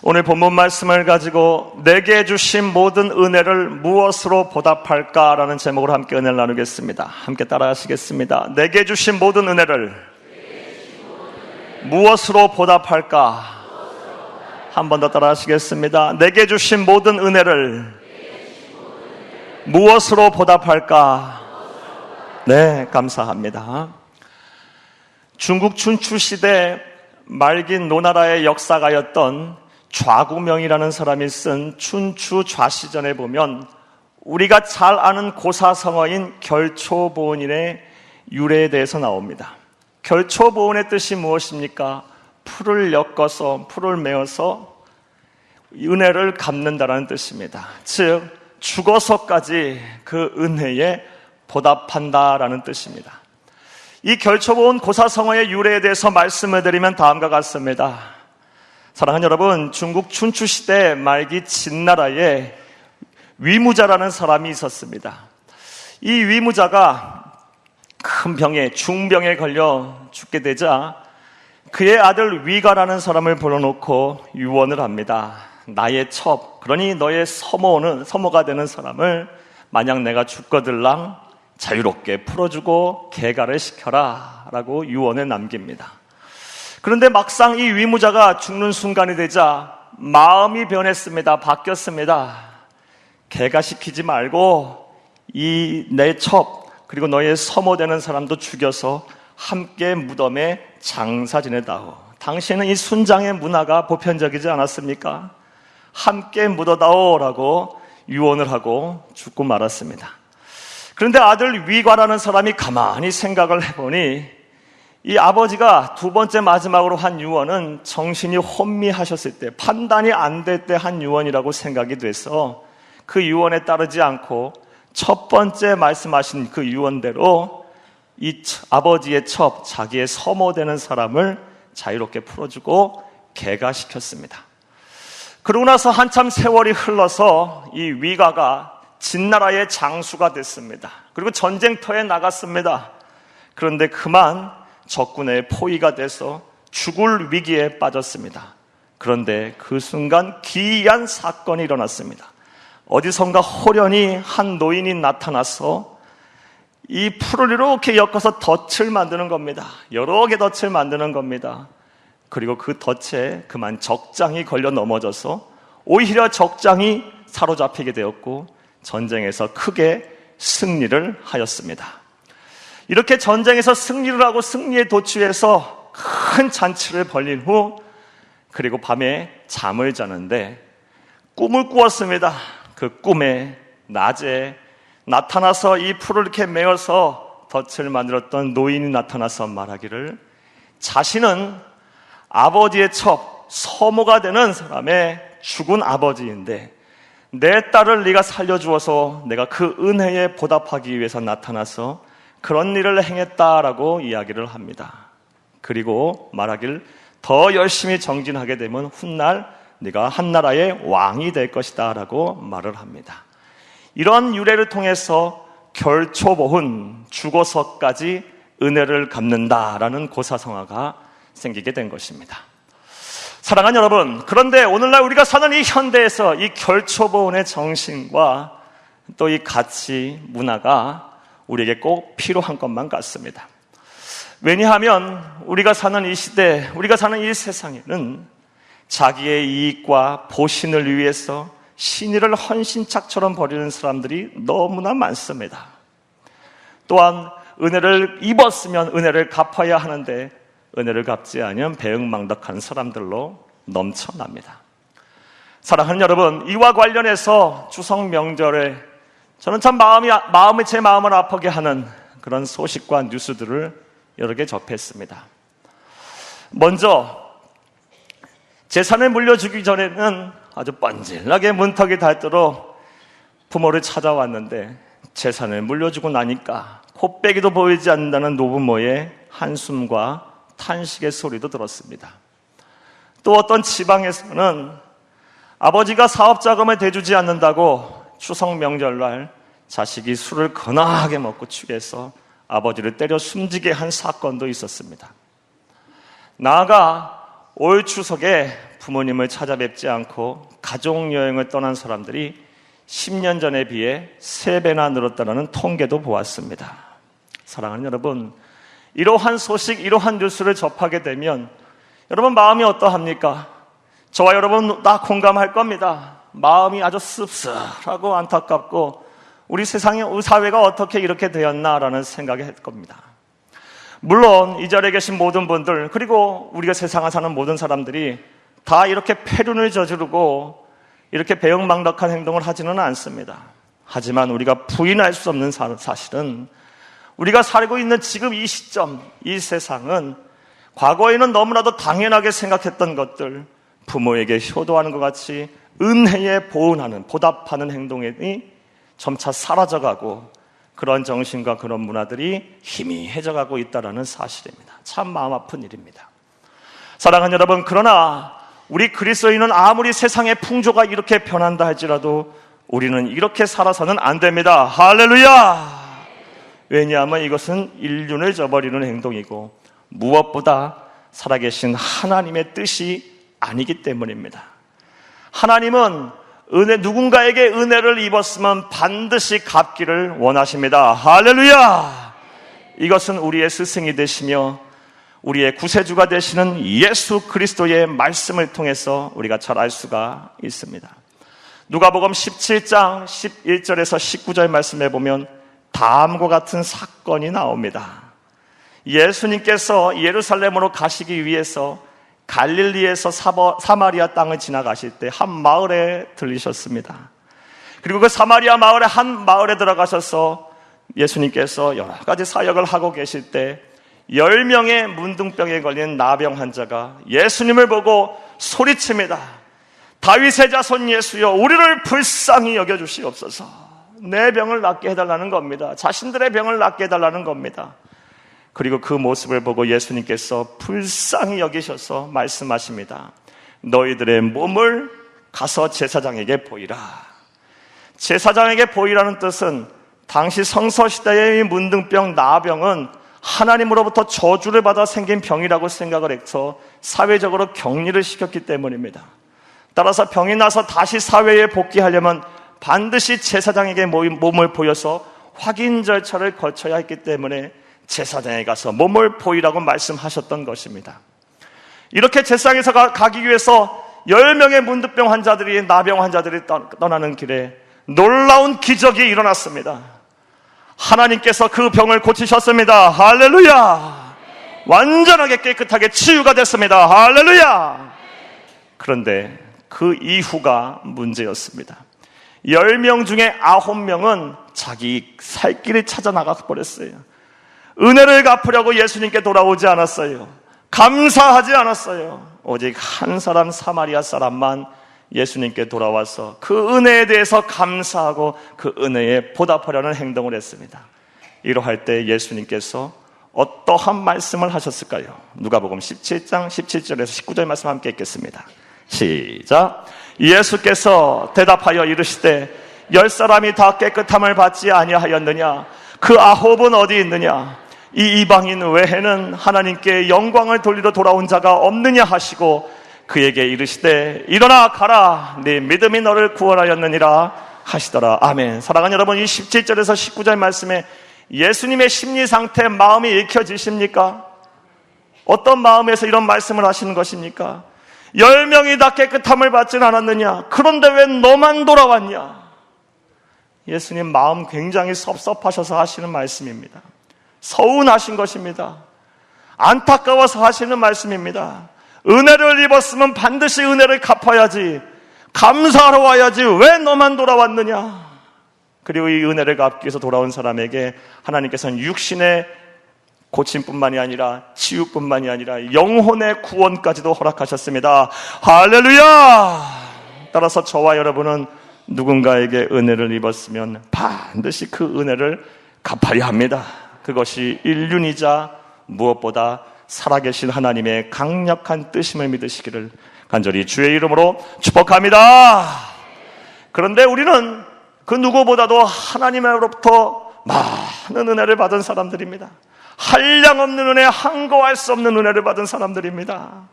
오늘 본문 말씀을 가지고 내게 주신 모든 은혜를 무엇으로 보답할까라는 제목으로 함께 은혜를 나누겠습니다. 함께 따라하시겠습니다. 내게 주신 모든 은혜를 무엇으로 보답할까? 한 번 더 따라하시겠습니다. 내게 주신 모든 은혜를 무엇으로 보답할까? 네, 감사합니다. 중국 춘추 시대 말긴 노나라의 역사가였던 좌구명이라는 사람이 쓴 춘추 좌시전에 보면 우리가 잘 아는 고사성어인 결초보은의 유래에 대해서 나옵니다. 결초보은의 뜻이 무엇입니까? 풀을 엮어서, 풀을 메어서 은혜를 갚는다라는 뜻입니다. 즉, 죽어서까지 그 은혜에 보답한다라는 뜻입니다. 이 결초보은 고사성어의 유래에 대해서 말씀을 드리면 다음과 같습니다. 사랑하는 여러분, 중국 춘추시대 말기 진나라에 위무자라는 사람이 있었습니다. 이 위무자가 큰 병에, 중병에 걸려 죽게 되자 그의 아들 위가라는 사람을 불러놓고 유언을 합니다. 나의 첩, 그러니 너의 서모가 되는 사람을 만약 내가 죽거들랑 자유롭게 풀어주고 개가를 시켜라 라고 유언을 남깁니다. 그런데 막상 이 위무자가 죽는 순간이 되자 마음이 변했습니다. 바뀌었습니다. 개가시키지 말고 이 내 첩 그리고 너의 서모 되는 사람도 죽여서 함께 무덤에 장사 지내다오. 당신은 이 순장의 문화가 보편적이지 않았습니까? 함께 묻어다오라고 유언을 하고 죽고 말았습니다. 그런데 아들 위과라는 사람이 가만히 생각을 해보니 이 아버지가 두 번째 마지막으로 한 유언은 정신이 혼미하셨을 때, 판단이 안 될 때 한 유언이라고 생각이 돼서 그 유언에 따르지 않고 첫 번째 말씀하신 그 유언대로 이 아버지의 첩, 자기의 서모 되는 사람을 자유롭게 풀어주고 개가시켰습니다. 그러고 나서 한참 세월이 흘러서 이 위가가 진나라의 장수가 됐습니다. 그리고 전쟁터에 나갔습니다. 그런데 그만 적군의 포위가 돼서 죽을 위기에 빠졌습니다. 그런데 그 순간 기이한 사건이 일어났습니다. 어디선가 호련히 한 노인이 나타나서 이 풀을 이렇게 엮어서 덫을 만드는 겁니다. 여러 개 덫을 만드는 겁니다. 그리고 그 덫에 그만 적장이 걸려 넘어져서 오히려 적장이 사로잡히게 되었고 전쟁에서 크게 승리를 하였습니다. 이렇게 전쟁에서 승리를 하고 승리에 도취해서 큰 잔치를 벌린 후 그리고 밤에 잠을 자는데 꿈을 꾸었습니다. 그 꿈에 낮에 나타나서 이 풀을 이렇게 메어서 덫을 만들었던 노인이 나타나서 말하기를 자신은 아버지의 첩, 서모가 되는 사람의 죽은 아버지인데 내 딸을 네가 살려주어서 내가 그 은혜에 보답하기 위해서 나타나서 그런 일을 행했다라고 이야기를 합니다. 그리고 말하길 더 열심히 정진하게 되면 훗날 네가 한나라의 왕이 될 것이다 라고 말을 합니다. 이런 유래를 통해서 결초보은 죽어서까지 은혜를 갚는다라는 고사성어가 생기게 된 것입니다. 사랑하는 여러분, 그런데 오늘날 우리가 사는 이 현대에서 이 결초보은의 정신과 또 이 가치, 문화가 우리에게 꼭 필요한 것만 같습니다. 왜냐하면 우리가 사는 이 시대, 우리가 사는 이 세상에는 자기의 이익과 보신을 위해서 신의를 헌신착처럼 버리는 사람들이 너무나 많습니다. 또한 은혜를 입었으면 은혜를 갚아야 하는데 은혜를 갚지 않으면 배은망덕한 사람들로 넘쳐납니다. 사랑하는 여러분, 이와 관련해서 추석 명절에 저는 참 제 마음을 아프게 하는 그런 소식과 뉴스들을 여러 개 접했습니다. 먼저 재산을 물려주기 전에는 아주 뻔질나게 문턱이 닳도록 부모를 찾아왔는데 재산을 물려주고 나니까 코빼기도 보이지 않는다는 노부모의 한숨과 탄식의 소리도 들었습니다. 또 어떤 지방에서는 아버지가 사업자금을 대주지 않는다고 추석 명절날 자식이 술을 거나하게 먹고 취해서 아버지를 때려 숨지게 한 사건도 있었습니다. 나아가 올 추석에 부모님을 찾아뵙지 않고 가족여행을 떠난 사람들이 10년 전에 비해 3배나 늘었다는 통계도 보았습니다. 사랑하는 여러분, 이러한 소식, 이러한 뉴스를 접하게 되면 여러분 마음이 어떠합니까? 저와 여러분 다 공감할 겁니다. 마음이 아주 씁쓸하고 안타깝고 우리 세상에, 우리 사회가 어떻게 이렇게 되었나라는 생각이 할 겁니다. 물론 이 자리에 계신 모든 분들, 그리고 우리가 세상에 사는 모든 사람들이 다 이렇게 폐륜을 저지르고 이렇게 배은망덕한 행동을 하지는 않습니다. 하지만 우리가 부인할 수 없는 사실은 우리가 살고 있는 지금 이 시점, 이 세상은 과거에는 너무나도 당연하게 생각했던 것들, 부모에게 효도하는 것 같이 은혜에 보응하는, 보답하는 행동이 점차 사라져가고 그런 정신과 그런 문화들이 희미해져가고 있다는 사실입니다. 참 마음 아픈 일입니다. 사랑하는 여러분, 그러나 우리 그리스도인은 아무리 세상의 풍조가 이렇게 변한다 할지라도 우리는 이렇게 살아서는 안 됩니다. 할렐루야! 왜냐하면 이것은 인륜을 저버리는 행동이고 무엇보다 살아계신 하나님의 뜻이 아니기 때문입니다. 하나님은 누군가에게 은혜를 입었으면 반드시 갚기를 원하십니다. 할렐루야! 이것은 우리의 스승이 되시며 우리의 구세주가 되시는 예수 그리스도의 말씀을 통해서 우리가 잘 알 수가 있습니다. 누가복음 17장 11절에서 19절 말씀에 보면 다음과 같은 사건이 나옵니다. 예수님께서 예루살렘으로 가시기 위해서 갈릴리에서 사마리아 땅을 지나가실 때 한 마을에 들리셨습니다. 그리고 그 사마리아 마을의 한 마을에 들어가셔서 예수님께서 여러 가지 사역을 하고 계실 때 10명의 문둥병에 걸린 나병 환자가 예수님을 보고 소리칩니다. 다윗의 자손 예수여, 우리를 불쌍히 여겨주시옵소서. 내 병을 낫게 해달라는 겁니다. 자신들의 병을 낫게 해달라는 겁니다. 그리고 그 모습을 보고 예수님께서 불쌍히 여기셔서 말씀하십니다. 너희들의 몸을 가서 제사장에게 보이라. 제사장에게 보이라는 뜻은 당시 성서시대의 문둥병, 나병은 하나님으로부터 저주를 받아 생긴 병이라고 생각을 해서 사회적으로 격리를 시켰기 때문입니다. 따라서 병이 나서 다시 사회에 복귀하려면 반드시 제사장에게 몸을 보여서 확인 절차를 거쳐야 했기 때문에 제사장에 가서 몸을 보이라고 말씀하셨던 것입니다. 이렇게 제사장에서 가기 위해서 10명의 문둥병 환자들이, 나병 환자들이 떠나는 길에 놀라운 기적이 일어났습니다. 하나님께서 그 병을 고치셨습니다. 할렐루야! 완전하게 깨끗하게 치유가 됐습니다. 할렐루야! 그런데 그 이후가 문제였습니다. 10명 중에 9명은 자기 살 길을 찾아 나가 버렸어요. 은혜를 갚으려고 예수님께 돌아오지 않았어요. 감사하지 않았어요. 오직 한 사람, 사마리아 사람만 예수님께 돌아와서 그 은혜에 대해서 감사하고 그 은혜에 보답하려는 행동을 했습니다. 이러할 때 예수님께서 어떠한 말씀을 하셨을까요? 누가복음 17장 17절에서 19절 말씀 함께 읽겠습니다. 시작. 예수께서 대답하여 이르시되 10사람이 다 깨끗함을 받지 아니하였느냐? 그 9은 어디 있느냐? 이 이방인 외에는 하나님께 영광을 돌리러 돌아온 자가 없느냐 하시고 그에게 이르시되 일어나 가라, 네 믿음이 너를 구원하였느니라 하시더라. 아멘. 사랑하는 여러분, 이 17절에서 19절 말씀에 예수님의 심리 상태, 마음이 읽혀지십니까? 어떤 마음에서 이런 말씀을 하시는 것입니까? 10명이 다 깨끗함을 받진 않았느냐? 그런데 왜 너만 돌아왔냐? 예수님 마음 굉장히 섭섭하셔서 하시는 말씀입니다. 서운하신 것입니다. 안타까워서 하시는 말씀입니다. 은혜를 입었으면 반드시 은혜를 갚아야지, 감사하러 와야지, 왜 너만 돌아왔느냐? 그리고 이 은혜를 갚기 위해서 돌아온 사람에게 하나님께서는 육신의 고침뿐만이 아니라 치유뿐만이 아니라 영혼의 구원까지도 허락하셨습니다. 할렐루야! 따라서 저와 여러분은 누군가에게 은혜를 입었으면 반드시 그 은혜를 갚아야 합니다. 그것이 인륜이자 무엇보다 살아계신 하나님의 강력한 뜻임을 믿으시기를 간절히 주의 이름으로 축복합니다. 그런데 우리는 그 누구보다도 하나님으로부터 많은 은혜를 받은 사람들입니다. 한량 없는 은혜, 한거할 수 없는 은혜를 받은 사람들입니다.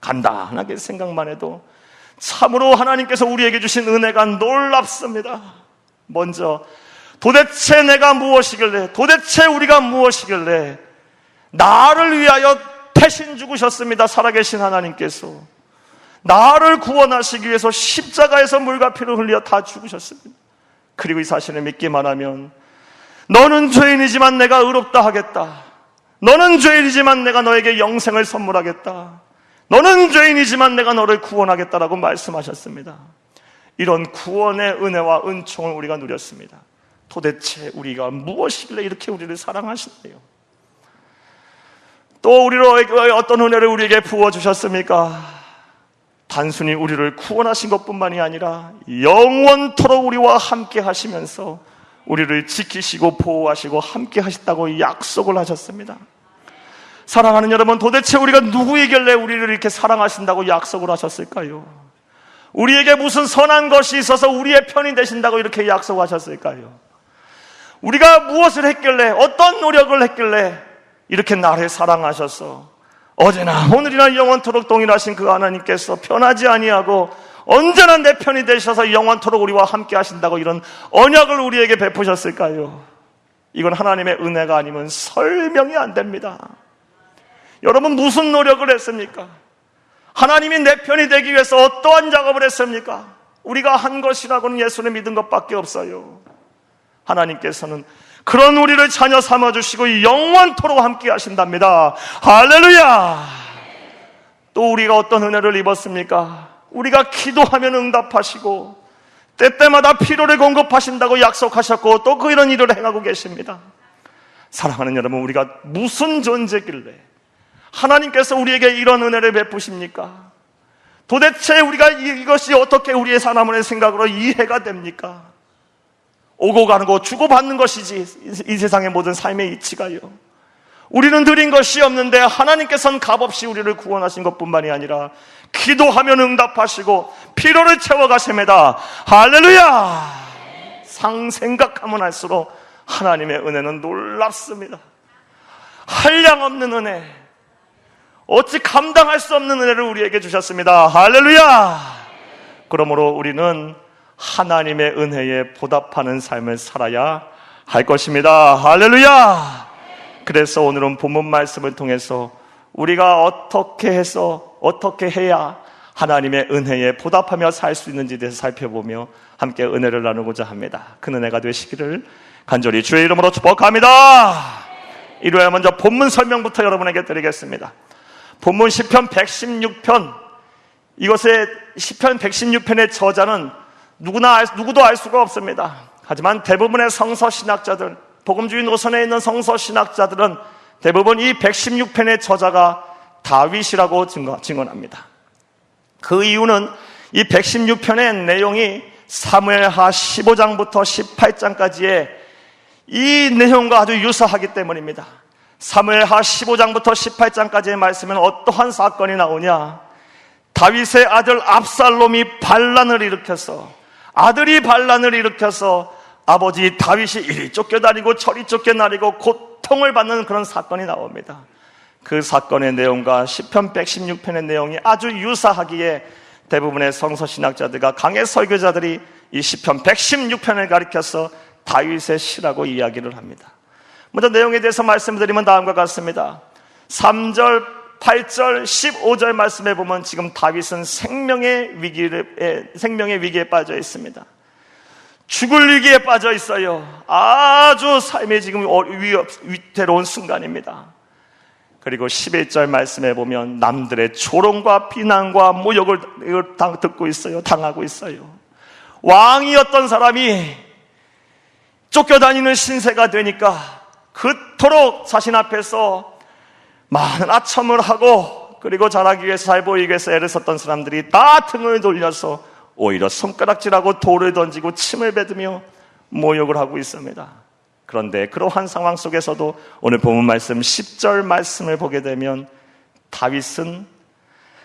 간단하게 생각만 해도 참으로 하나님께서 우리에게 주신 은혜가 놀랍습니다. 먼저 도대체 내가 무엇이길래, 도대체 우리가 무엇이길래 나를 위하여 대신 죽으셨습니다. 살아계신 하나님께서 나를 구원하시기 위해서 십자가에서 물과 피를 흘려 다 죽으셨습니다. 그리고 이 사실을 믿기만 하면 너는 죄인이지만 내가 의롭다 하겠다, 너는 죄인이지만 내가 너에게 영생을 선물하겠다, 너는 죄인이지만 내가 너를 구원하겠다라고 말씀하셨습니다. 이런 구원의 은혜와 은총을 우리가 누렸습니다. 도대체 우리가 무엇이길래 이렇게 우리를 사랑하시나요? 또 우리로 어떤 은혜를 우리에게 부어주셨습니까? 단순히 우리를 구원하신 것뿐만이 아니라 영원토록 우리와 함께 하시면서 우리를 지키시고 보호하시고 함께 하셨다고 약속을 하셨습니다. 사랑하는 여러분, 도대체 우리가 누구이길래 우리를 이렇게 사랑하신다고 약속을 하셨을까요? 우리에게 무슨 선한 것이 있어서 우리의 편이 되신다고 이렇게 약속하셨을까요? 우리가 무엇을 했길래, 어떤 노력을 했길래 이렇게 나를 사랑하셔서 어제나 오늘이나 영원토록 동일하신 그 하나님께서 변하지 아니하고 언제나 내 편이 되셔서 영원토록 우리와 함께 하신다고 이런 언약을 우리에게 베푸셨을까요? 이건 하나님의 은혜가 아니면 설명이 안 됩니다. 여러분, 무슨 노력을 했습니까? 하나님이 내 편이 되기 위해서 어떠한 작업을 했습니까? 우리가 한 것이라고는 예수를 믿은 것밖에 없어요. 하나님께서는 그런 우리를 자녀 삼아주시고 영원토록 함께 하신답니다. 할렐루야! 또 우리가 어떤 은혜를 입었습니까? 우리가 기도하면 응답하시고 때때마다 필요를 공급하신다고 약속하셨고 또 그 이런 일을 행하고 계십니다. 사랑하는 여러분, 우리가 무슨 존재길래 하나님께서 우리에게 이런 은혜를 베푸십니까? 도대체 우리가 이것이 어떻게 우리의 사람의 생각으로 이해가 됩니까? 오고 가는 거 주고받는 것이지 이 세상의 모든 삶의 이치가요. 우리는 드린 것이 없는데 하나님께서는 값없이 우리를 구원하신 것뿐만이 아니라 기도하면 응답하시고 필요를 채워가십니다. 할렐루야! 생각하면 할수록 하나님의 은혜는 놀랍습니다. 한량없는 은혜, 어찌 감당할 수 없는 은혜를 우리에게 주셨습니다. 할렐루야! 그러므로 우리는 하나님의 은혜에 보답하는 삶을 살아야 할 것입니다. 할렐루야! 그래서 오늘은 본문 말씀을 통해서 우리가 어떻게 해야 하나님의 은혜에 보답하며 살 수 있는지에 대해서 살펴보며 함께 은혜를 나누고자 합니다. 그 은혜가 되시기를 간절히 주의 이름으로 축복합니다. 이로야 먼저 본문 설명부터 여러분에게 드리겠습니다. 본문 시편 116편, 이것의 시편 116편의 저자는 누구도 알 수가 없습니다. 하지만 대부분의 성서신학자들, 복음주의 노선에 있는 성서신학자들은 대부분 이 116편의 저자가 다윗이라고 증언합니다. 그 이유는 이 116편의 내용이 사무엘하 15장부터 18장까지의 이 내용과 아주 유사하기 때문입니다. 사무엘하 15장부터 18장까지의 말씀은 어떠한 사건이 나오냐? 다윗의 아들 압살롬이 반란을 일으켜서, 아들이 반란을 일으켜서 아버지 다윗이 이리 쫓겨다니고 저리 쫓겨다니고 고통을 받는 그런 사건이 나옵니다. 그 사건의 내용과 시편 116편의 내용이 아주 유사하기에 대부분의 성서신학자들과 강해 설교자들이 이 시편 116편을 가리켜서 다윗의 시라고 이야기를 합니다. 먼저 내용에 대해서 말씀드리면 다음과 같습니다. 3절, 8절, 15절 말씀해 보면 지금 다윗은 생명의 위기에 빠져 있습니다. 죽을 위기에 빠져 있어요. 아주 삶이 지금 위태로운 순간입니다. 그리고 11절 말씀해 보면 남들의 조롱과 비난과 모욕을 듣고 있어요. 당하고 있어요. 왕이었던 사람이 쫓겨다니는 신세가 되니까 그토록 자신 앞에서 많은 아첨을 하고 그리고 잘하기 위해서 잘 보이기 위해서 애를 썼던 사람들이 다 등을 돌려서 오히려 손가락질하고 돌을 던지고 침을 뱉으며 모욕을 하고 있습니다. 그런데 그러한 상황 속에서도 오늘 본문 말씀 10절 말씀을 보게 되면 다윗은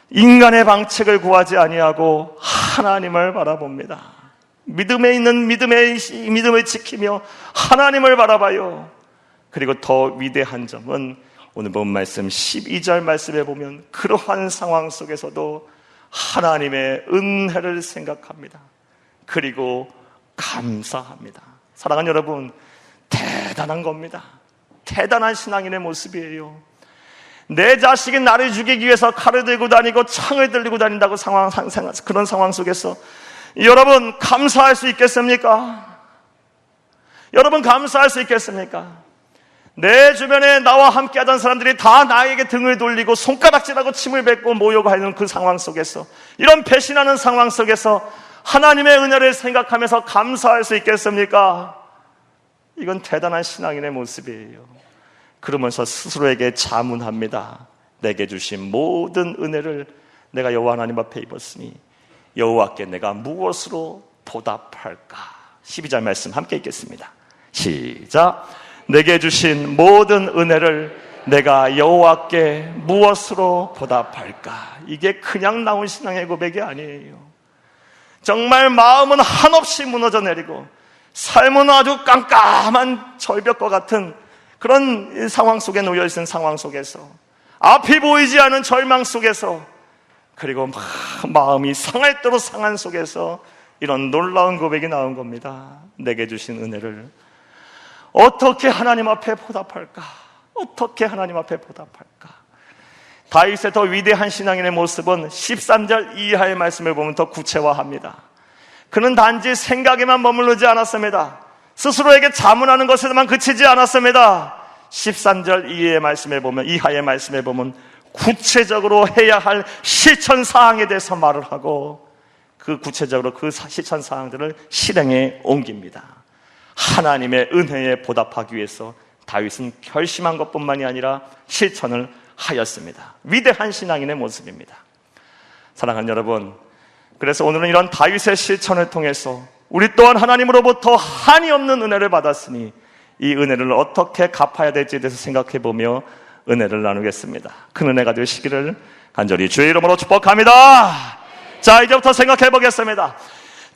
인간의 방책을 구하지 아니하고 하나님을 바라봅니다. 믿음에 있는 믿음을 지키며 하나님을 바라봐요. 그리고 더 위대한 점은 오늘 본 말씀 12절 말씀에 보면 그러한 상황 속에서도 하나님의 은혜를 생각합니다. 그리고 감사합니다. 사랑하는 여러분, 대단한 겁니다. 대단한 신앙인의 모습이에요. 내 자식이 나를 죽이기 위해서 칼을 들고 다니고 창을 들고 다닌다고 그런 상황 속에서 여러분 감사할 수 있겠습니까? 여러분 감사할 수 있겠습니까? 내 주변에 나와 함께 하던 사람들이 다 나에게 등을 돌리고 손가락질하고 침을 뱉고 모욕하는 그 상황 속에서, 이런 배신하는 상황 속에서 하나님의 은혜를 생각하면서 감사할 수 있겠습니까? 이건 대단한 신앙인의 모습이에요. 그러면서 스스로에게 자문합니다. 내게 주신 모든 은혜를 내가 여호와 하나님 앞에 입었으니 여호와께 내가 무엇으로 보답할까? 12절 말씀 함께 읽겠습니다. 시작. 내게 주신 모든 은혜를 내가 여호와께 무엇으로 보답할까? 이게 그냥 나온 신앙의 고백이 아니에요. 정말 마음은 한없이 무너져 내리고 삶은 아주 깜깜한 절벽과 같은 그런 상황 속에 놓여 있는 상황 속에서, 앞이 보이지 않은 절망 속에서, 그리고 마음이 상할 대로 상한 속에서 이런 놀라운 고백이 나온 겁니다. 내게 주신 은혜를 어떻게 하나님 앞에 보답할까? 어떻게 하나님 앞에 보답할까? 다윗의 더 위대한 신앙인의 모습은 13절 이하의 말씀을 보면 더 구체화합니다. 그는 단지 생각에만 머무르지 않았습니다. 스스로에게 자문하는 것에만 그치지 않았습니다. 13절 이하의 말씀에 보면 구체적으로 해야 할 실천 사항에 대해서 말을 하고, 그 구체적으로 그 실천 사항들을 실행에 옮깁니다. 하나님의 은혜에 보답하기 위해서 다윗은 결심한 것뿐만이 아니라 실천을 하였습니다. 위대한 신앙인의 모습입니다. 사랑하는 여러분, 그래서 오늘은 이런 다윗의 실천을 통해서 우리 또한 하나님으로부터 한이 없는 은혜를 받았으니 이 은혜를 어떻게 갚아야 될지에 대해서 생각해보며 은혜를 나누겠습니다. 큰 은혜가 되시기를 간절히 주의 이름으로 축복합니다. 자, 이제부터 생각해보겠습니다.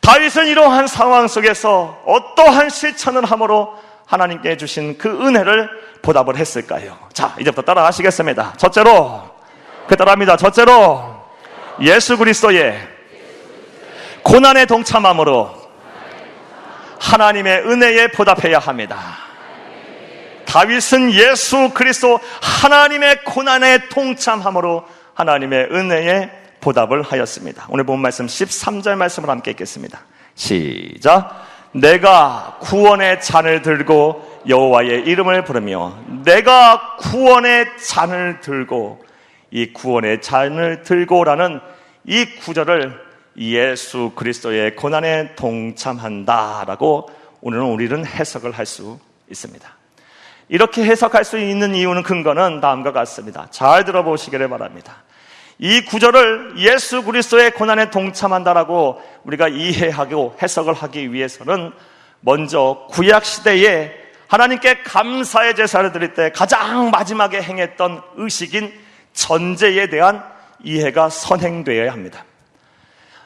다윗은 이러한 상황 속에서 어떠한 실천을 함으로 하나님께 주신 그 은혜를 보답을 했을까요? 자, 이제부터 따라하시겠습니다. 첫째로, 따라합니다. 첫째로, 예수 그리스도의 고난에 동참함으로 하나님의 은혜에 보답해야 합니다. 다윗은 예수 그리스도 하나님의 고난에 동참함으로 하나님의 은혜에 보답을 하였습니다. 오늘 본 말씀 13절 말씀을 함께 읽겠습니다. 시작. 내가 구원의 잔을 들고 여호와의 이름을 부르며, 내가 구원의 잔을 들고, 이 구원의 잔을 들고라는 이 구절을 예수 그리스도의 고난에 동참한다라고 오늘은 우리는 해석을 할 수 있습니다. 이렇게 해석할 수 있는 이유는, 근거는 다음과 같습니다. 잘 들어보시기를 바랍니다. 이 구절을 예수 그리스도의 고난에 동참한다라고 우리가 이해하고 해석을 하기 위해서는 먼저 구약시대에 하나님께 감사의 제사를 드릴 때 가장 마지막에 행했던 의식인 전제에 대한 이해가 선행되어야 합니다.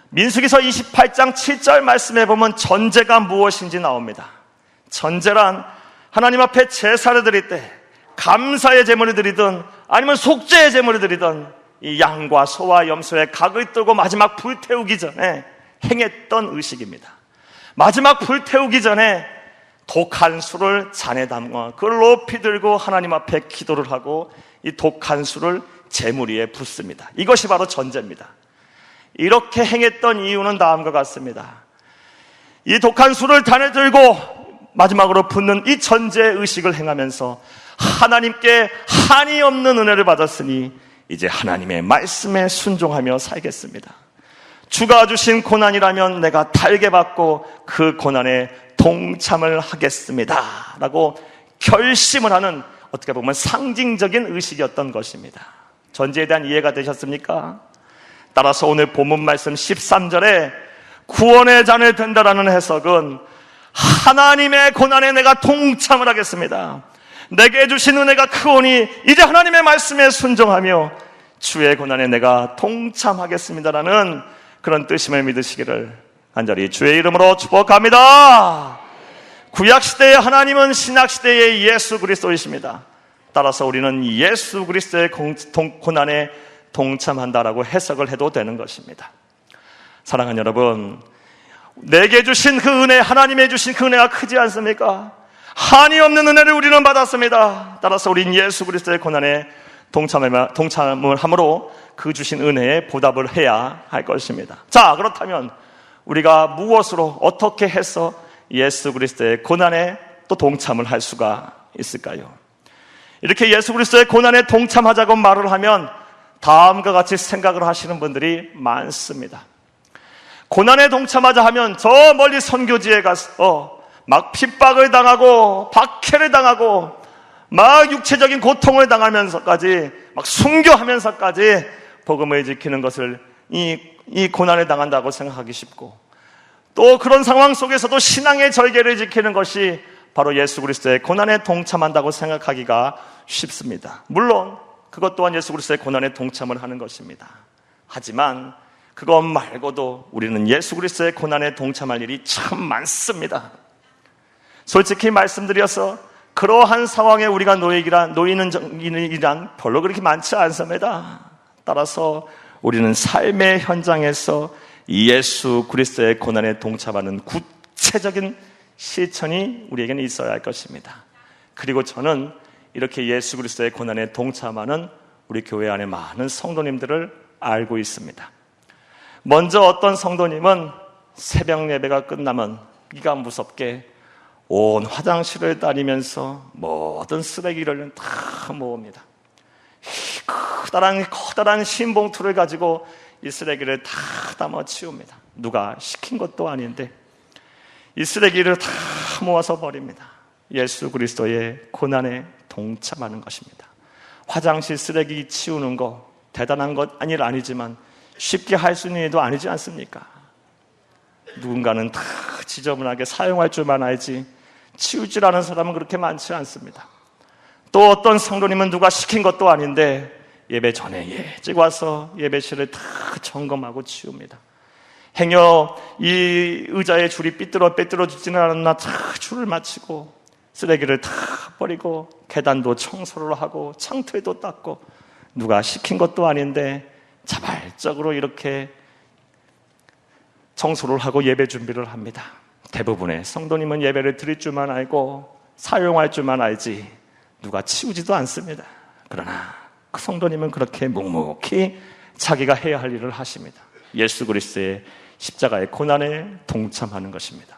민수기서 28장 7절 말씀에 보면 전제가 무엇인지 나옵니다. 전제란 하나님 앞에 제사를 드릴 때 감사의 제물을 드리든 아니면 속죄의 제물을 드리든 이 양과 소와 염소의 각을 뜨고 마지막 불태우기 전에 행했던 의식입니다. 마지막 불태우기 전에 독한 술을 잔에 담아 그걸 높이 들고 하나님 앞에 기도를 하고 이 독한 술을 제물 위에 붓습니다. 이것이 바로 전제입니다. 이렇게 행했던 이유는 다음과 같습니다. 이 독한 술을 잔에 들고 마지막으로 붓는 이 전제 의식을 행하면서 하나님께 한이 없는 은혜를 받았으니 이제 하나님의 말씀에 순종하며 살겠습니다. 주가 주신 고난이라면 내가 달게 받고 그 고난에 동참을 하겠습니다 라고 결심을 하는, 어떻게 보면 상징적인 의식이었던 것입니다. 전제에 대한 이해가 되셨습니까? 따라서 오늘 본문 말씀 13절에 구원의 잔을 든다라는 해석은 하나님의 고난에 내가 동참을 하겠습니다. 내게 주신 은혜가 크오니 이제 하나님의 말씀에 순종하며 주의 고난에 내가 동참하겠습니다라는 그런 뜻임을 믿으시기를 간절히 주의 이름으로 축복합니다. 구약시대의 하나님은 신약시대의 예수 그리스도이십니다. 따라서 우리는 예수 그리스도의 고난에 동참한다라고 해석을 해도 되는 것입니다. 사랑하는 여러분, 내게 주신 그 은혜, 하나님의 주신 그 은혜가 크지 않습니까? 한이 없는 은혜를 우리는 받았습니다. 따라서 우린 예수 그리스도의 고난에 동참을 함으로 그 주신 은혜에 보답을 해야 할 것입니다. 자, 그렇다면 우리가 무엇으로 어떻게 해서 예수 그리스도의 고난에 또 동참을 할 수가 있을까요? 이렇게 예수 그리스도의 고난에 동참하자고 말을 하면 다음과 같이 생각을 하시는 분들이 많습니다. 고난에 동참하자 하면 저 멀리 선교지에 가서 막 핍박을 당하고 박해를 당하고 막 육체적인 고통을 당하면서까지 막 순교하면서까지 복음을 지키는 것을 이 고난을 당한다고 생각하기 쉽고, 또 그런 상황 속에서도 신앙의 절개를 지키는 것이 바로 예수 그리스도의 고난에 동참한다고 생각하기가 쉽습니다. 물론 그것 또한 예수 그리스도의 고난에 동참을 하는 것입니다. 하지만 그것 말고도 우리는 예수 그리스도의 고난에 동참할 일이 참 많습니다. 솔직히 말씀드려서 그러한 상황에 우리가 놓이는 일이란 별로 그렇게 많지 않습니다. 따라서 우리는 삶의 현장에서 예수 그리스도의 고난에 동참하는 구체적인 실천이 우리에게는 있어야 할 것입니다. 그리고 저는 이렇게 예수 그리스도의 고난에 동참하는 우리 교회 안에 많은 성도님들을 알고 있습니다. 먼저 어떤 성도님은 새벽 예배가 끝나면 기가 무섭게 온 화장실을 다니면서 모든 쓰레기를 다 모읍니다. 커다란 신봉투를 가지고 이 쓰레기를 다 담아 치웁니다. 누가 시킨 것도 아닌데 이 쓰레기를 다 모아서 버립니다. 예수 그리스도의 고난에 동참하는 것입니다. 화장실 쓰레기 치우는 거 대단한 것 아니지만 쉽게 할 수 있는 일도 아니지 않습니까? 누군가는 다 지저분하게 사용할 줄만 알지 치우질 않은 사람은 그렇게 많지 않습니다. 또 어떤 성도님은 누가 시킨 것도 아닌데 예배 전에 일찍 와서 예배실을 다 점검하고 치웁니다. 행여 이 의자의 줄이 삐뚤어지지는 않았나 다 줄을 맞추고 쓰레기를 다 버리고 계단도 청소를 하고 창틀도 닦고 누가 시킨 것도 아닌데 자발적으로 이렇게 청소를 하고 예배 준비를 합니다. 대부분의 성도님은 예배를 드릴 줄만 알고 사용할 줄만 알지 누가 치우지도 않습니다. 그러나 그 성도님은 그렇게 묵묵히 자기가 해야 할 일을 하십니다. 예수 그리스도의 십자가의 고난에 동참하는 것입니다.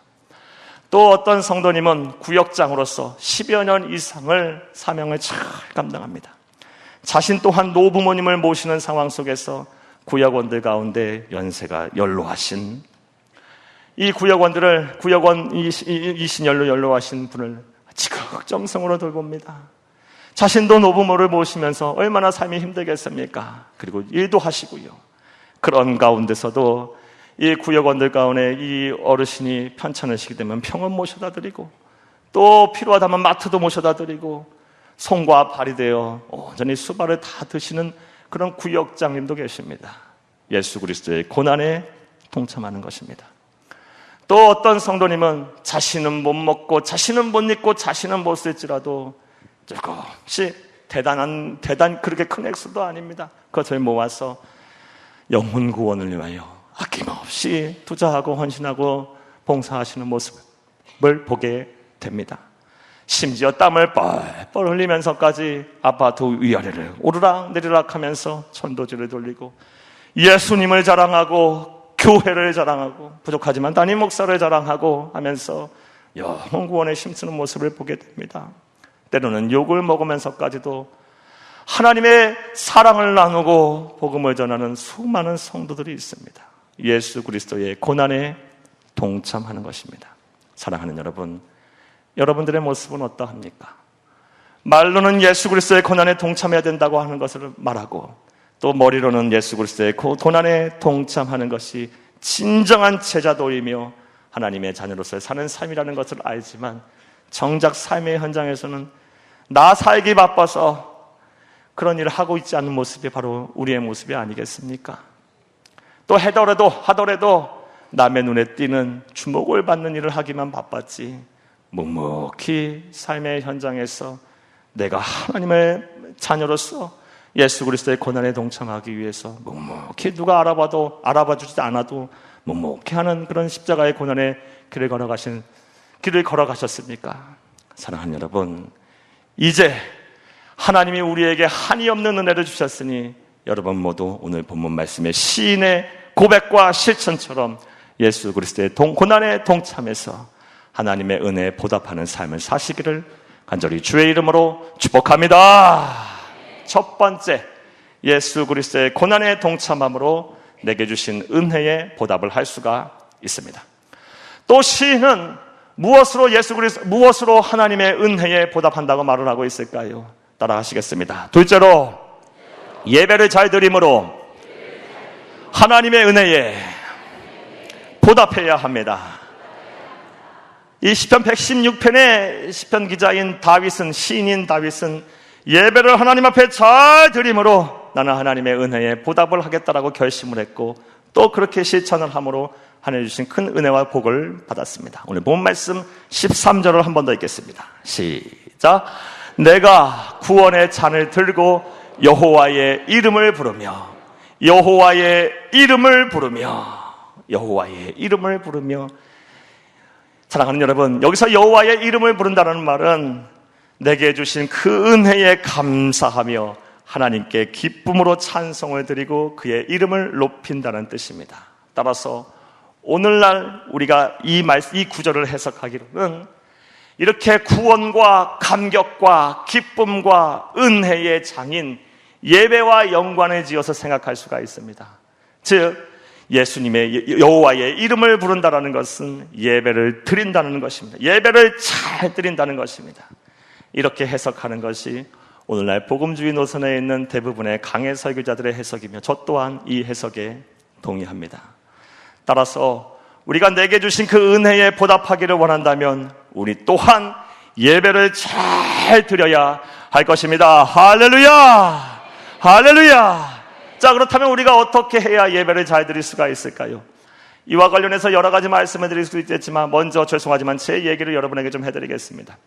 또 어떤 성도님은 구역장으로서 10여 년 이상을 사명을 잘 감당합니다. 자신 또한 노부모님을 모시는 상황 속에서 구역원들 가운데 연세가 연로하신 이 구역원 이신열로 연로하신 분을 지극정성으로 돌봅니다. 자신도 노부모를 모시면서 얼마나 삶이 힘들겠습니까? 그리고 일도 하시고요. 그런 가운데서도 이 구역원들 가운데 이 어르신이 편찮으시게 되면 병원 모셔다 드리고 또 필요하다면 마트도 모셔다 드리고 손과 발이 되어 온전히 수발을 다 드시는 그런 구역장님도 계십니다. 예수 그리스도의 고난에 동참하는 것입니다. 또 어떤 성도님은 자신은 못 먹고 자신은 못 입고 자신은 못 쓸지라도 조금씩 그렇게 큰 액수도 아닙니다. 그것을 모아서 영혼 구원을 위하여 아낌없이 투자하고 헌신하고 봉사하시는 모습을 보게 됩니다. 심지어 땀을 뻘뻘 흘리면서까지 아파트 위아래를 오르락 내리락 하면서 천도질을 돌리고 예수님을 자랑하고 교회를 자랑하고 부족하지만 담임 목사를 자랑하고 하면서 영혼 구원에 힘쓰는 모습을 보게 됩니다. 때로는 욕을 먹으면서까지도 하나님의 사랑을 나누고 복음을 전하는 수많은 성도들이 있습니다. 예수 그리스도의 고난에 동참하는 것입니다. 사랑하는 여러분, 여러분들의 모습은 어떠합니까? 말로는 예수 그리스도의 고난에 동참해야 된다고 하는 것을 말하고 또 머리로는 예수 그리스도의 고난에 동참하는 것이 진정한 제자도이며 하나님의 자녀로서 사는 삶이라는 것을 알지만 정작 삶의 현장에서는 나 살기 바빠서 그런 일을 하고 있지 않은 모습이 바로 우리의 모습이 아니겠습니까? 또 하더라도 남의 눈에 띄는 주목을 받는 일을 하기만 바빴지 묵묵히 삶의 현장에서 내가 하나님의 자녀로서 예수 그리스도의 고난에 동참하기 위해서 묵묵히 누가 알아봐 주지 않아도 묵묵히 하는 그런 십자가의 고난의 길을 걸어가셨습니까? 사랑하는 여러분, 이제 하나님이 우리에게 한이 없는 은혜를 주셨으니 여러분 모두 오늘 본문 말씀의 시인의 고백과 실천처럼 예수 그리스도의 고난에 동참해서 하나님의 은혜에 보답하는 삶을 사시기를 간절히 주의 이름으로 축복합니다. 첫 번째, 예수 그리스도의 고난에 동참함으로 내게 주신 은혜에 보답을 할 수가 있습니다. 또 시인은 무엇으로 하나님의 은혜에 보답한다고 말을 하고 있을까요? 따라 하시겠습니다. 둘째로, 예배를 잘 드림으로 하나님의 은혜에 보답해야 합니다. 이 시편 116편의 시편 기자인 시인인 다윗은 예배를 하나님 앞에 잘 드림으로 나는 하나님의 은혜에 보답을 하겠다라고 결심을 했고, 또 그렇게 실천을 함으로 하나님 주신 큰 은혜와 복을 받았습니다. 오늘 본 말씀 13절을 한 번 더 읽겠습니다. 시작. 내가 구원의 잔을 들고 여호와의 이름을 부르며 사랑하는 여러분, 여기서 여호와의 이름을 부른다는 말은 내게 주신 그 은혜에 감사하며 하나님께 기쁨으로 찬송을 드리고 그의 이름을 높인다는 뜻입니다. 따라서 오늘날 우리가 이 구절을 해석하기로는 이렇게 구원과 감격과 기쁨과 은혜의 장인 예배와 연관을 지어서 생각할 수가 있습니다. 즉 예수님의 여호와의 이름을 부른다는 것은 예배를 드린다는 것입니다. 예배를 잘 드린다는 것입니다. 이렇게 해석하는 것이 오늘날 복음주의 노선에 있는 대부분의 강해 설교자들의 해석이며 저 또한 이 해석에 동의합니다. 따라서 우리가 내게 주신 그 은혜에 보답하기를 원한다면 우리 또한 예배를 잘 드려야 할 것입니다. 할렐루야! 할렐루야! 자, 그렇다면 우리가 어떻게 해야 예배를 잘 드릴 수가 있을까요? 이와 관련해서 여러 가지 말씀을 드릴 수 있겠지만 먼저 죄송하지만 제 얘기를 여러분에게 좀 해드리겠습니다.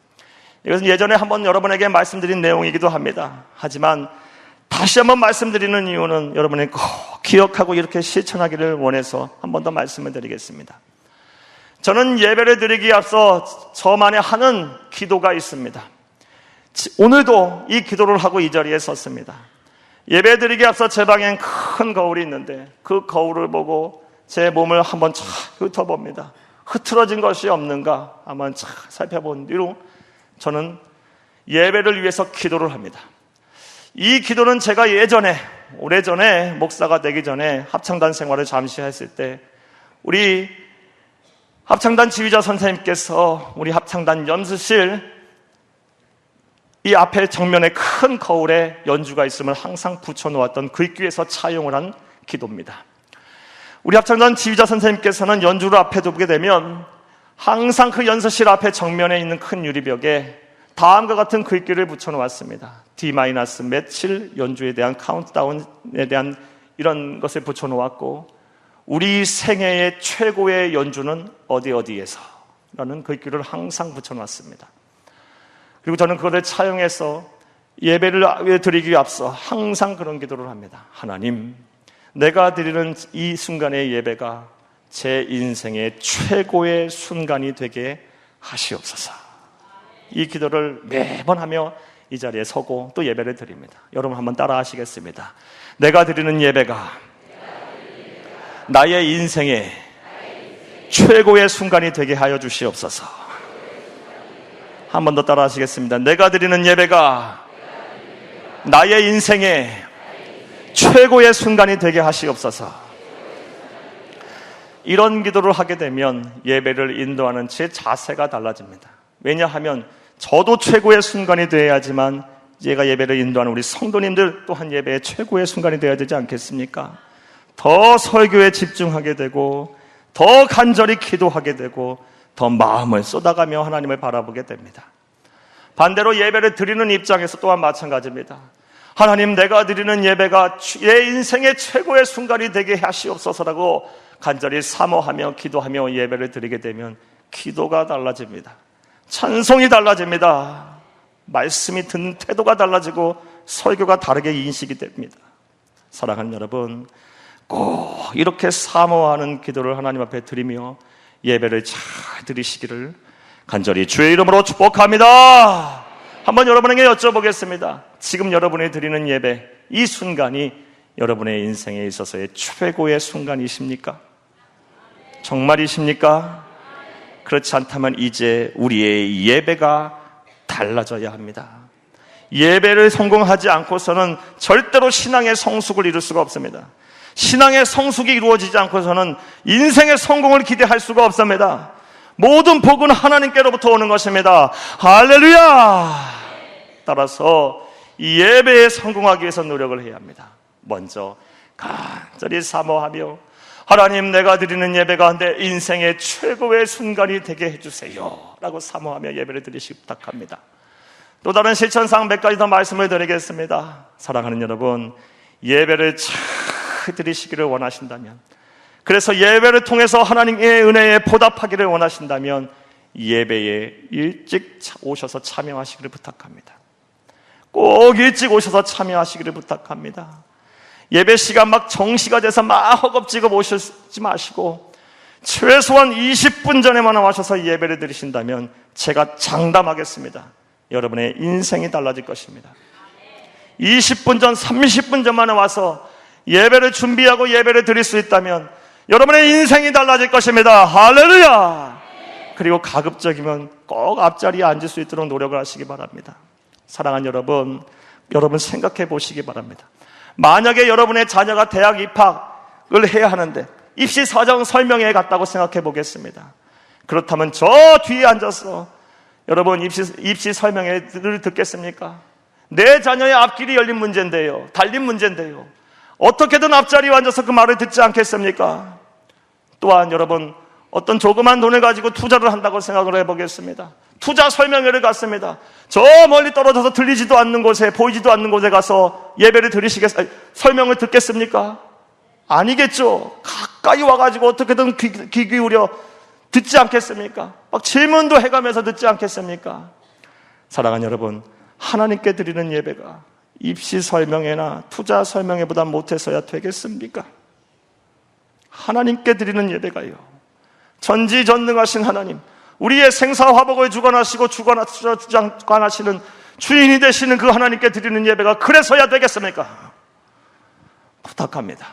이것은 예전에 한번 여러분에게 말씀드린 내용이기도 합니다. 하지만 다시 한번 말씀드리는 이유는 여러분이 꼭 기억하고 이렇게 실천하기를 원해서 한 번 더 말씀을 드리겠습니다. 저는 예배를 드리기에 앞서 저만의 하는 기도가 있습니다. 오늘도 이 기도를 하고 이 자리에 섰습니다. 예배 드리기에 앞서 제 방엔 큰 거울이 있는데 그 거울을 보고 제 몸을 한번 쫙 훑어봅니다. 흐트러진 것이 없는가 한번 쫙 살펴본 뒤로 저는 예배를 위해서 기도를 합니다. 이 기도는 제가 오래전에 목사가 되기 전에 합창단 생활을 잠시 했을 때 우리 합창단 지휘자 선생님께서 우리 합창단 연습실 이 앞에 정면에 큰 거울에 연주가 있음을 항상 붙여놓았던 글귀에서 차용을 한 기도입니다. 우리 합창단 지휘자 선생님께서는 연주를 앞에 두게 되면 항상 그 연습실 앞에 정면에 있는 큰 유리벽에 다음과 같은 글귀를 붙여놓았습니다. D-며칠 연주에 대한 카운트다운에 대한 이런 것을 붙여놓았고, 우리 생애의 최고의 연주는 어디에서 라는 글귀를 항상 붙여놨습니다. 그리고 저는 그것을 차용해서 예배를 드리기 앞서 항상 그런 기도를 합니다. 하나님, 내가 드리는 이 순간의 예배가 제 인생의 최고의 순간이 되게 하시옵소서. 이 기도를 매번 하며 이 자리에 서고 또 예배를 드립니다. 여러분 한번 따라 하시겠습니다. 내가 드리는 예배가 나의 인생의 최고의 순간이 되게 하여 주시옵소서. 한 번 더 따라 하시겠습니다. 내가 드리는 예배가 나의 인생의 최고의 순간이 되게 하시옵소서. 이런 기도를 하게 되면 예배를 인도하는 제 자세가 달라집니다. 왜냐하면 저도 최고의 순간이 되어야지만 제가 예배를 인도하는 우리 성도님들 또한 예배의 최고의 순간이 되어야 되지 않겠습니까? 더 설교에 집중하게 되고 더 간절히 기도하게 되고 더 마음을 쏟아가며 하나님을 바라보게 됩니다. 반대로 예배를 드리는 입장에서 또한 마찬가지입니다. 하나님, 내가 드리는 예배가 내 인생의 최고의 순간이 되게 하시옵소서라고 간절히 사모하며 기도하며 예배를 드리게 되면 기도가 달라집니다. 찬송이 달라집니다. 말씀이 듣는 태도가 달라지고 설교가 다르게 인식이 됩니다. 사랑하는 여러분, 꼭 이렇게 사모하는 기도를 하나님 앞에 드리며 예배를 잘 드리시기를 간절히 주의 이름으로 축복합니다. 한번 여러분에게 여쭤보겠습니다. 지금 여러분이 드리는 예배, 이 순간이 여러분의 인생에 있어서의 최고의 순간이십니까? 정말이십니까? 그렇지 않다면 이제 우리의 예배가 달라져야 합니다. 예배를 성공하지 않고서는 절대로 신앙의 성숙을 이룰 수가 없습니다. 신앙의 성숙이 이루어지지 않고서는 인생의 성공을 기대할 수가 없습니다. 모든 복은 하나님께로부터 오는 것입니다. 할렐루야! 따라서 이 예배에 성공하기 위해서 노력을 해야 합니다. 먼저 간절히 사모하며 하나님, 내가 드리는 예배 가운데 인생의 최고의 순간이 되게 해주세요 라고 사모하며 예배를 드리시기 부탁합니다. 또 다른 실천상 몇 가지 더 말씀을 드리겠습니다. 사랑하는 여러분, 예배를 잘 드리시기를 원하신다면, 그래서 예배를 통해서 하나님의 은혜에 보답하기를 원하신다면 예배에 일찍 오셔서 참여하시기를 부탁합니다. 꼭 일찍 오셔서 참여하시기를 부탁합니다. 예배 시간 막 정시가 돼서 막 허겁지겁 오시지 마시고 최소한 20분 전에만 와셔서 예배를 드리신다면 제가 장담하겠습니다. 여러분의 인생이 달라질 것입니다. 20분 전, 30분 전만에 와서 예배를 준비하고 예배를 드릴 수 있다면 여러분의 인생이 달라질 것입니다. 할렐루야! 그리고 가급적이면 꼭 앞자리에 앉을 수 있도록 노력을 하시기 바랍니다. 사랑하는 여러분, 여러분 생각해 보시기 바랍니다. 만약에 여러분의 자녀가 대학 입학을 해야 하는데 입시 사정 설명회에 갔다고 생각해 보겠습니다. 그렇다면 저 뒤에 앉아서 여러분 입시 설명회를 듣겠습니까? 내 자녀의 앞길이 열린 문제인데요, 달린 문제인데요, 어떻게든 앞자리에 앉아서 그 말을 듣지 않겠습니까? 또한 여러분, 어떤 조그만 돈을 가지고 투자를 한다고 생각을 해보겠습니다. 투자 설명회를 갔습니다. 저 멀리 떨어져서 들리지도 않는 곳에, 보이지도 않는 곳에 가서 예배를 설명을 듣겠습니까? 아니겠죠. 가까이 와가지고 어떻게든 귀 기울여 듣지 않겠습니까? 막 질문도 해가면서 듣지 않겠습니까? 사랑하는 여러분, 하나님께 드리는 예배가 입시 설명회나 투자 설명회보다 못해서야 되겠습니까? 하나님께 드리는 예배가요, 전지전능하신 하나님, 우리의 생사화복을 주관하시고 주관하시는 주인이 되시는 그 하나님께 드리는 예배가 그래서야 되겠습니까? 부탁합니다.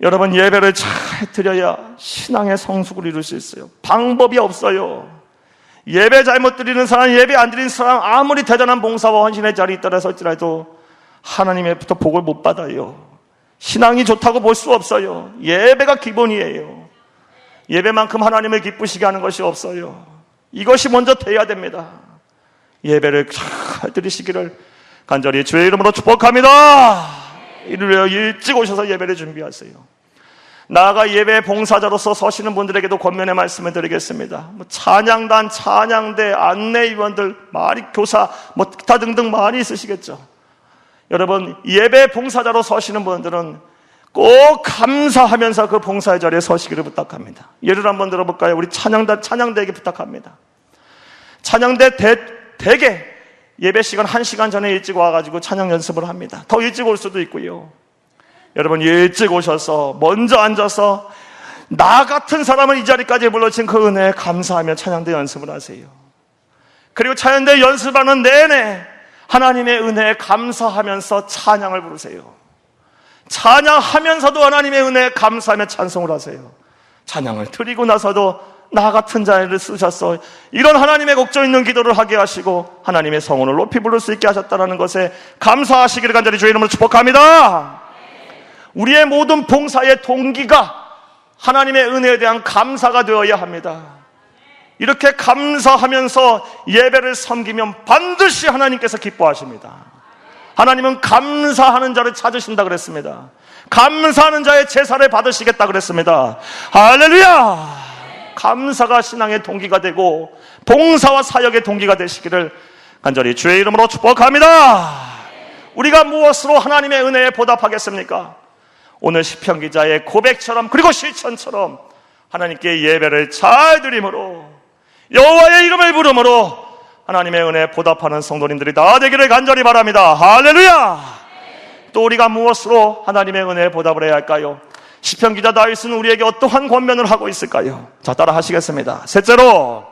여러분, 예배를 잘 드려야 신앙의 성숙을 이룰 수 있어요. 방법이 없어요. 예배 잘못 드리는 사람, 예배 안 드리는 사람, 아무리 대단한 봉사와 헌신의 자리에 있더라 설지라도 하나님의부터 복을 못 받아요. 신앙이 좋다고 볼 수 없어요. 예배가 기본이에요. 예배만큼 하나님을 기쁘시게 하는 것이 없어요. 이것이 먼저 돼야 됩니다. 예배를 잘 드리시기를 간절히 주의 이름으로 축복합니다. 이르려 일찍 오셔서 예배를 준비하세요. 나아가 예배 봉사자로서 서시는 분들에게도 권면의 말씀을 드리겠습니다. 찬양단, 찬양대, 안내위원들, 교사, 기타 등등 많이 있으시겠죠. 여러분, 예배 봉사자로 서시는 분들은 꼭 감사하면서 그 봉사의 자리에 서시기를 부탁합니다. 예를 한번 들어볼까요? 우리 찬양대에게 부탁합니다. 찬양대 대개 예배 시간 1시간 전에 일찍 와가지고 찬양 연습을 합니다. 더 일찍 올 수도 있고요. 여러분, 일찍 오셔서 먼저 앉아서 나 같은 사람을 이 자리까지 불러친 그 은혜에 감사하며 찬양대 연습을 하세요. 그리고 찬양대 연습하는 내내 하나님의 은혜에 감사하면서 찬양을 부르세요. 찬양하면서도 하나님의 은혜에 감사하며 찬송을 하세요. 찬양을 드리고 나서도 나 같은 자를 쓰셔서 이런 하나님의 걱정 있는 기도를 하게 하시고 하나님의 성원을 높이 부를 수 있게 하셨다는 것에 감사하시기를 간절히 주의 이름으로 축복합니다. 우리의 모든 봉사의 동기가 하나님의 은혜에 대한 감사가 되어야 합니다. 이렇게 감사하면서 예배를 섬기면 반드시 하나님께서 기뻐하십니다. 하나님은 감사하는 자를 찾으신다 그랬습니다. 감사하는 자의 제사를 받으시겠다 그랬습니다. 할렐루야! 감사가 신앙의 동기가 되고 봉사와 사역의 동기가 되시기를 간절히 주의 이름으로 축복합니다. 우리가 무엇으로 하나님의 은혜에 보답하겠습니까? 오늘 시편 기자의 고백처럼, 그리고 실천처럼 하나님께 예배를 잘 드림으로, 여호와의 이름을 부름으로 하나님의 은혜에 보답하는 성도님들이 다 되기를 간절히 바랍니다. 할렐루야! 또 우리가 무엇으로 하나님의 은혜에 보답을 해야 할까요? 시편 기자 다윗은 우리에게 어떠한 권면을 하고 있을까요? 자, 따라 하시겠습니다. 셋째로,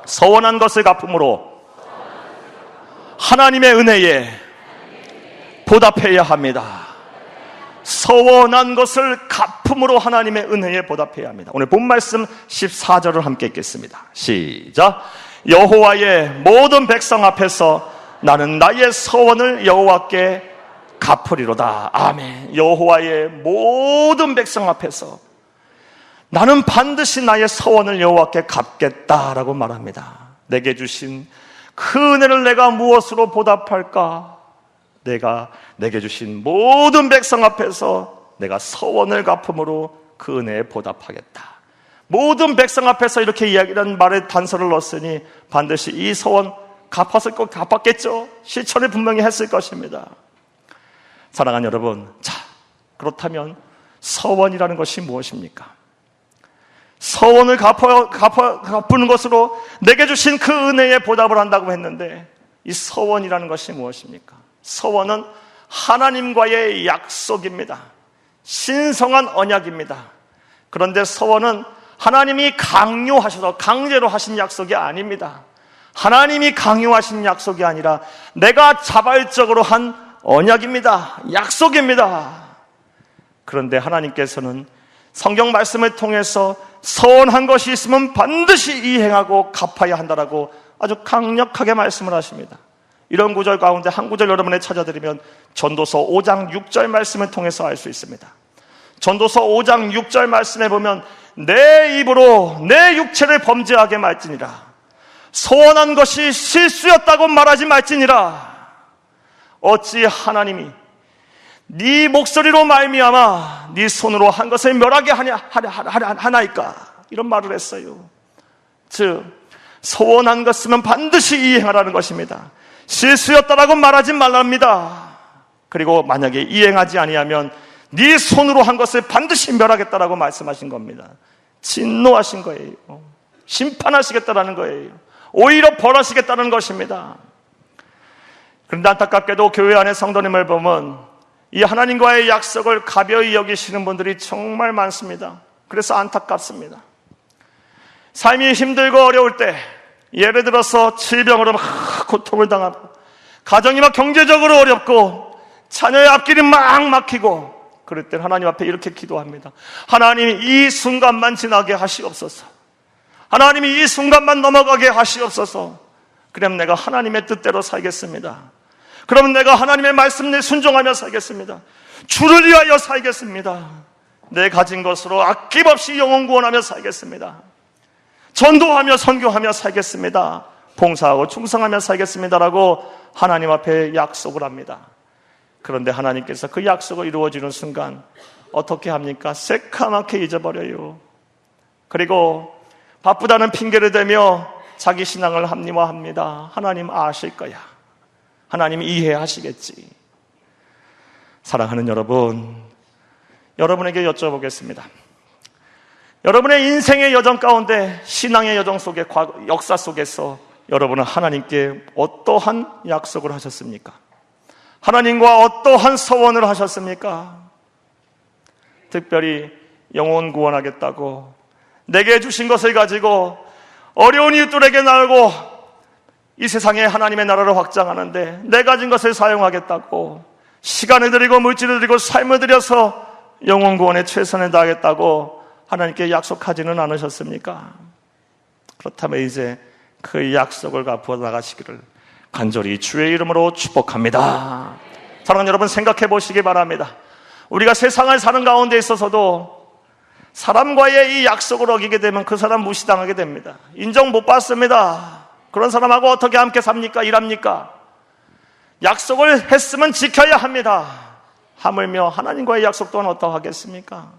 서원한 것을 갚음으로 하나님의 은혜에 보답해야 합니다. 서원한 것을 갚음으로 하나님의 은혜에 보답해야 합니다. 오늘 본 말씀 14절을 함께 읽겠습니다. 시작. 여호와의 모든 백성 앞에서 나는 나의 서원을 여호와께 갚으리로다. 아멘. 여호와의 모든 백성 앞에서 나는 반드시 나의 서원을 여호와께 갚겠다라고 말합니다. 내게 주신 그 은혜를 내가 무엇으로 보답할까? 내게 주신 모든 백성 앞에서 내가 서원을 갚음으로 그 은혜에 보답하겠다. 모든 백성 앞에서 이렇게 이야기하는 말에 단서를 넣었으니 반드시 이 서원 갚았겠죠. 실천을 분명히 했을 것입니다. 사랑하는 여러분, 자, 그렇다면 서원이라는 것이 무엇입니까? 서원을 갚는 것으로 내게 주신 그 은혜에 보답을 한다고 했는데 이 서원이라는 것이 무엇입니까? 서원은 하나님과의 약속입니다. 신성한 언약입니다. 그런데 서원은 하나님이 강요하셔서 강제로 하신 약속이 아닙니다. 하나님이 강요하신 약속이 아니라 내가 자발적으로 한 언약입니다. 약속입니다. 그런데 하나님께서는 성경 말씀을 통해서 서원한 것이 있으면 반드시 이행하고 갚아야 한다라고 아주 강력하게 말씀을 하십니다. 이런 구절 가운데 한 구절 여러분에 찾아드리면 전도서 5장 6절 말씀을 통해서 알 수 있습니다. 전도서 5장 6절 말씀에 보면 내 입으로 내 육체를 범죄하게 말지니라. 서원한 것이 실수였다고 말하지 말지니라. 어찌 하나님이 네 목소리로 말미암아 네 손으로 한 것을 멸하게 하나이까? 이런 말을 했어요. 즉 서원한 것이면 반드시 이행하라는 것입니다. 실수였다라고 말하지 말랍니다. 그리고 만약에 이행하지 아니하면 네 손으로 한 것을 반드시 멸하겠다라고 말씀하신 겁니다. 진노하신 거예요. 심판하시겠다라는 거예요. 오히려 벌하시겠다는 것입니다. 그런데 안타깝게도 교회 안에 성도님을 보면 이 하나님과의 약속을 가벼이 여기시는 분들이 정말 많습니다. 그래서 안타깝습니다. 삶이 힘들고 어려울 때, 예를 들어서 질병으로 막 고통을 당하고 가정이 막 경제적으로 어렵고 자녀의 앞길이 막 막히고 그럴 땐 하나님 앞에 이렇게 기도합니다. 하나님, 이 순간만 지나게 하시옵소서. 하나님이 이 순간만 넘어가게 하시옵소서. 그럼 내가 하나님의 뜻대로 살겠습니다. 그러면 내가 하나님의 말씀에 순종하며 살겠습니다. 주를 위하여 살겠습니다. 내 가진 것으로 아낌없이 영혼 구원하며 살겠습니다. 전도하며 선교하며 살겠습니다. 봉사하고 충성하며 살겠습니다라고 하나님 앞에 약속을 합니다. 그런데 하나님께서 그 약속을 이루어지는 순간 어떻게 합니까? 새카맣게 잊어버려요. 그리고 바쁘다는 핑계를 대며 자기 신앙을 합리화합니다. 하나님 아실 거야. 하나님 이해하시겠지. 사랑하는 여러분, 여러분에게 여쭤보겠습니다. 여러분의 인생의 여정 가운데, 신앙의 여정 속에, 역사 속에서 여러분은 하나님께 어떠한 약속을 하셨습니까? 하나님과 어떠한 서원을 하셨습니까? 특별히 영혼 구원하겠다고 내게 주신 것을 가지고 어려운 이웃들에게 나누고 이 세상에 하나님의 나라를 확장하는데 내 가진 것을 사용하겠다고 시간을 들이고 물질을 들이고 삶을 들여서 영혼 구원에 최선을 다하겠다고 하나님께 약속하지는 않으셨습니까? 그렇다면 이제 그 약속을 갚아 나가시기를 간절히 주의 이름으로 축복합니다. 사랑하는 여러분, 생각해 보시기 바랍니다. 우리가 세상을 사는 가운데 있어서도 사람과의 이 약속을 어기게 되면 그 사람 무시당하게 됩니다. 인정 못 받습니다. 그런 사람하고 어떻게 함께 삽니까? 일합니까? 약속을 했으면 지켜야 합니다. 하물며 하나님과의 약속 또한 어떠하겠습니까?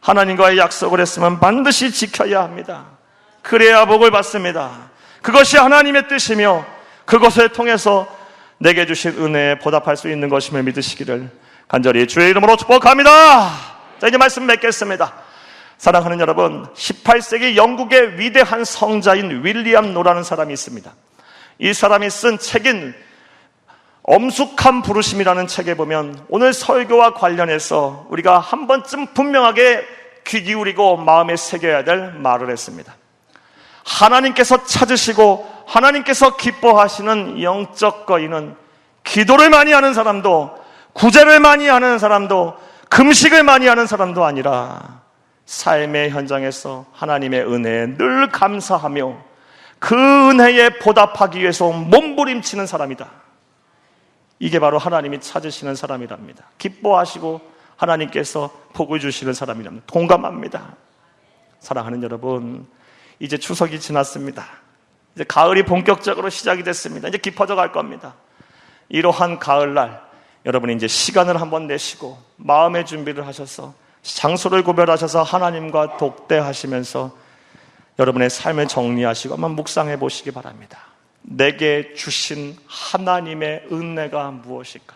하나님과의 약속을 했으면 반드시 지켜야 합니다. 그래야 복을 받습니다. 그것이 하나님의 뜻이며 그것을 통해서 내게 주신 은혜에 보답할 수 있는 것임을 믿으시기를 간절히 주의 이름으로 축복합니다. 자, 이제 말씀 맺겠습니다. 사랑하는 여러분, 18세기 영국의 위대한 성자인 윌리엄 노라는 사람이 있습니다. 이 사람이 쓴 책인 엄숙한 부르심이라는 책에 보면 오늘 설교와 관련해서 우리가 한 번쯤 분명하게 귀 기울이고 마음에 새겨야 될 말을 했습니다. 하나님께서 찾으시고 하나님께서 기뻐하시는 영적 거인은 기도를 많이 하는 사람도, 구제를 많이 하는 사람도, 금식을 많이 하는 사람도 아니라 삶의 현장에서 하나님의 은혜에 늘 감사하며 그 은혜에 보답하기 위해서 몸부림치는 사람이다. 이게 바로 하나님이 찾으시는 사람이랍니다. 기뻐하시고 하나님께서 복을 주시는 사람이랍니다. 동감합니다. 사랑하는 여러분, 이제 추석이 지났습니다. 이제 가을이 본격적으로 시작이 됐습니다. 이제 깊어져 갈 겁니다. 이러한 가을날 여러분이 이제 시간을 한번 내시고 마음의 준비를 하셔서 장소를 구별하셔서 하나님과 독대하시면서 여러분의 삶을 정리하시고 한번 묵상해 보시기 바랍니다. 내게 주신 하나님의 은혜가 무엇일까?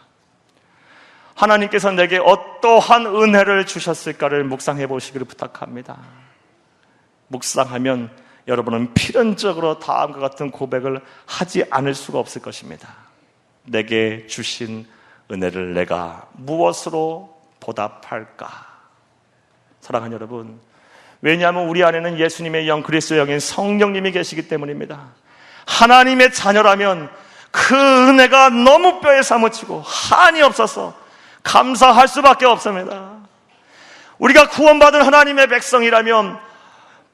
하나님께서 내게 어떠한 은혜를 주셨을까를 묵상해 보시기를 부탁합니다. 묵상하면 여러분은 필연적으로 다음과 같은 고백을 하지 않을 수가 없을 것입니다. 내게 주신 은혜를 내가 무엇으로 보답할까? 사랑하는 여러분, 왜냐하면 우리 안에는 예수님의 영, 그리스도의 영인 성령님이 계시기 때문입니다. 하나님의 자녀라면 그 은혜가 너무 뼈에 사무치고 한이 없어서 감사할 수밖에 없습니다. 우리가 구원받은 하나님의 백성이라면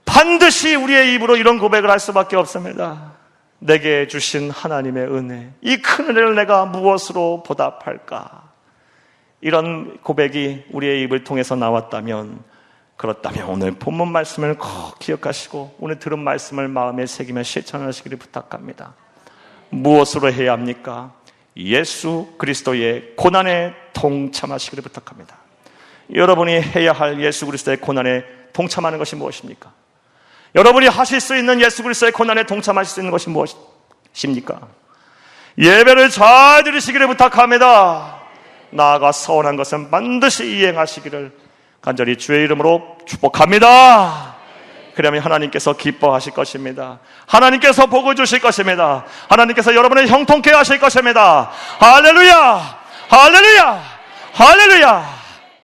반드시 우리의 입으로 이런 고백을 할 수밖에 없습니다. 내게 주신 하나님의 은혜, 이 큰 은혜를 내가 무엇으로 보답할까? 이런 고백이 우리의 입을 통해서 나왔다면, 그렇다면 오늘 본문 말씀을 꼭 기억하시고 오늘 들은 말씀을 마음에 새기며 실천하시기를 부탁합니다. 무엇으로 해야 합니까? 예수 그리스도의 고난에 동참하시기를 부탁합니다. 여러분이 해야 할 예수 그리스도의 고난에 동참하는 것이 무엇입니까? 여러분이 하실 수 있는 예수 그리스도의 고난에 동참하실 수 있는 것이 무엇입니까? 예배를 잘 들으시기를 부탁합니다. 나아가 서운한 것은 반드시 이행하시기를 간절히 주의 이름으로 축복합니다. 그러면 하나님께서 기뻐하실 것입니다. 하나님께서 복을 주실 것입니다. 하나님께서 여러분을 형통케 하실 것입니다. 할렐루야! 할렐루야! 할렐루야!